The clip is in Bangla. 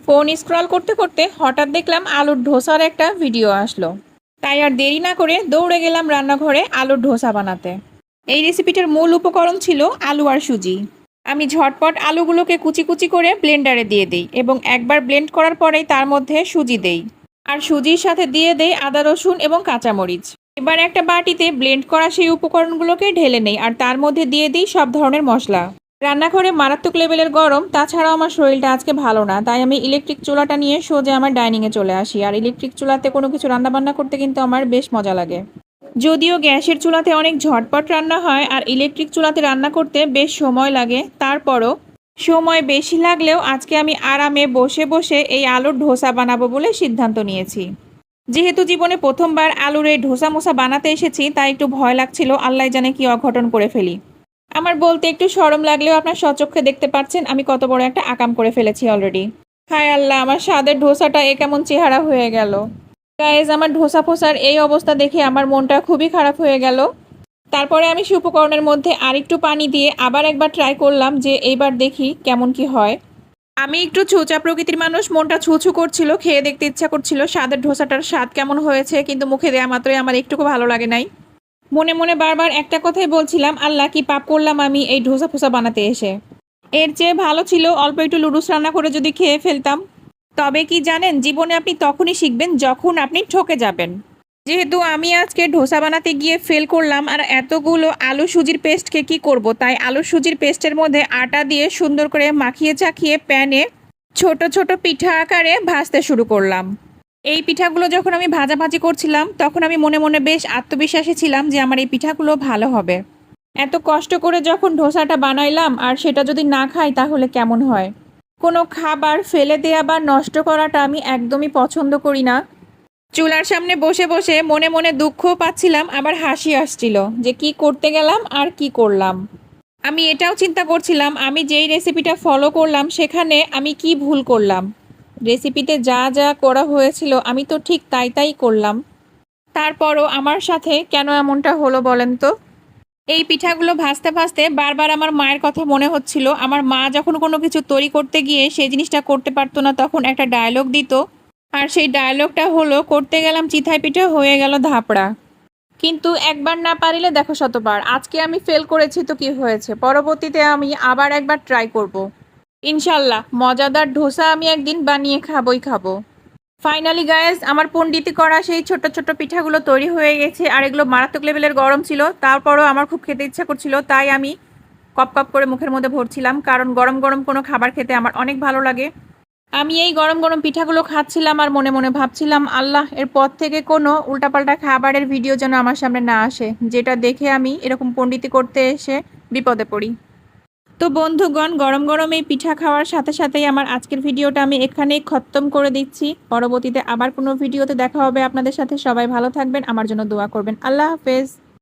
ফোন স্ক্রল করতে করতে হঠাৎ দেখলাম আলুর ধোসার একটা ভিডিও আসলো। তাই আর দেরি না করে দৌড়ে গেলাম রান্নাঘরে আলুর ধোসা বানাতে। এই রেসিপিটার মূল উপকরণ ছিল আলু আর সুজি। আমি ঝটপট আলুগুলোকে কুচি কুচি করে ব্লেন্ডারে দিয়ে দিই এবং একবার ব্লেন্ড করার পরেই তার মধ্যে সুজি দেই। আর সুজির সাথে দিয়ে দেই আদা রসুন এবং কাঁচামরিচ। এবার একটা বাটিতে ব্লেন্ড করা সেই উপকরণগুলোকে ঢেলে নেই আর তার মধ্যে দিয়ে দিই সব ধরনের মশলা। রান্নাঘরে মারাত্মক লেভেলের গরম, তাছাড়াও আমার শরীরটা আজকে ভালো না, তাই আমি ইলেকট্রিক চুলাটা নিয়ে সোজা আমার ডাইনিংয়ে চলে আসি। আর ইলেকট্রিক চুলাতে কোনো কিছু রান্নাবান্না করতে কিন্তু আমার বেশ মজা লাগে। যদিও গ্যাসের চুলাতে অনেক ঝটপট রান্না হয় আর ইলেকট্রিক চুলাতে রান্না করতে বেশ সময় লাগে, তারপরও সময় বেশি লাগলেও আজকে আমি আরামে বসে বসে এই আলুর ধোসা বানাবো বলে সিদ্ধান্ত নিয়েছি। যেহেতু জীবনে প্রথমবার আলুর এই ধোসা মোসা বানাতে এসেছি, তাই একটু ভয় লাগছিল আল্লাহ জানে কি অঘটন করে ফেলি। আমার বলতে একটু শরম লাগলেও আপনার স্বচক্ষে দেখতে পাচ্ছেন আমি কত বড় একটা আকাম করে ফেলেছি অলরেডি। হায় আল্লাহ, আমার স্বাদের ধোসাটা এ কেমন চেহারা হয়ে গেল। গাইজ, আমার ধোসা ফোসার এই অবস্থা দেখে আমার মনটা খুবই খারাপ হয়ে গেল। তারপরে আমি সেই উপকরণের মধ্যে আরেকটু পানি দিয়ে আবার একবার ট্রাই করলাম যে এইবার দেখি কেমন কি হয়। আমি একটু ছুঁচা প্রকৃতির মানুষ, মনটা ছুঁছু করছিল, খেয়ে দেখতে ইচ্ছা করছিল স্বাদের ধোসাটার স্বাদ কেমন হয়েছে, কিন্তু মুখে দেওয়া মাত্রই আমার একটুকু ভালো লাগে নাই। মনে মনে বারবার একটা কথাই বলছিলাম, আল্লাহ কি পাপ করলাম আমি এই ধোসা ফোসা বানাতে এসে। এর চেয়ে ভালো ছিল অল্প একটু লুডুস রান্না করে যদি খেয়ে ফেলতাম। তবে কি জানেন, জীবনে আপনি তখনই শিখবেন যখন আপনি ঠকে যাবেন। যেহেতু আমি আজকে ধোসা বানাতে গিয়ে ফেল করলাম আর এতগুলো আলু সুজির পেস্টকে কি করব, তাই আলু সুজির পেস্টের মধ্যে আটা দিয়ে সুন্দর করে মাখিয়ে চাখিয়ে প্যানে ছোট ছোট পিঠা আকারে ভাজতে শুরু করলাম। এই পিঠাগুলো যখন আমি ভাজাভাজি করছিলাম তখন আমি মনে মনে বেশ আত্মবিশ্বাসী ছিলাম যে আমার এই পিঠাগুলো ভালো হবে। এত কষ্ট করে যখন ধোসাটা বানাইলাম আর সেটা যদি না খাই তাহলে কেমন হয়। কোনো খাবার ফেলে দেয়া বা নষ্ট করাটা আমি একদমই পছন্দ করি না। চুলার সামনে বসে বসে মনে মনে দুঃখও পাচ্ছিলাম, আবার হাসি আসছিল যে কি করতে গেলাম আর কি করলাম। আমি এটাও চিন্তা করছিলাম আমি যেই রেসিপিটা ফলো করলাম সেখানে আমি কি ভুল করলাম। রেসিপিতে যা যা করা হয়েছিল আমি তো ঠিক তাই তাই করলাম, তারপরও আমার সাথে কেন এমনটা হলো বলেন তো। এই পিঠাগুলো ভাজতে ভাজতে বারবার আমার মায়ের কথা মনে হচ্ছিল। আমার মা যখন কোনো কিছু তৈরি করতে গিয়ে সেই জিনিসটা করতে পারতো না তখন একটা ডায়লগ দিত, আর সেই ডায়লগটা হলো, করতে গেলাম চিথাই পিঠা হয়ে গেল ধাপড়া। কিন্তু একবার না পারিলে দেখো শতবার। আজকে আমি ফেল করেছি তো কি হয়েছে, পরবর্তীতে আমি আবার একবার ট্রাই করব। ইনশাল্লাহ মজাদার ধোসা আমি একদিন বানিয়ে খাবই খাবো। ফাইনালি গায়েস, আমার পণ্ডিতি করা সেই ছোট ছোট পিঠাগুলো তৈরি হয়ে গেছে আর এগুলো মারাত্মক লেভেলের গরম ছিল, তারপরও আমার খুব খেতে ইচ্ছা করছিল, তাই আমি কপ কপ করে মুখের মধ্যে ভরছিলাম, কারণ গরম গরম কোনো খাবার খেতে আমার অনেক ভালো লাগে। আমি এই গরম গরম পিঠাগুলো খাচ্ছিলাম আর মনে মনে ভাবছিলাম, আল্লাহ এর পর থেকে কোনো উল্টাপাল্টা খাবারের ভিডিও যেন আমার সামনে না আসে, যেটা দেখে আমি এরকম পণ্ডিতি করতে এসে বিপদে পড়ি। তো বন্ধুগণ, গরম গরম এই পিঠা খাওয়ার সাথে সাথেই আমার আজকের ভিডিওটা আমি এখানেই খতম করে দিচ্ছি। পরবর্তীতে আবার কোনো ভিডিওতে দেখা হবে আপনাদের সাথে। সবাই ভালো থাকবেন, আমার জন্য দোয়া করবেন। আল্লাহ হাফেজ।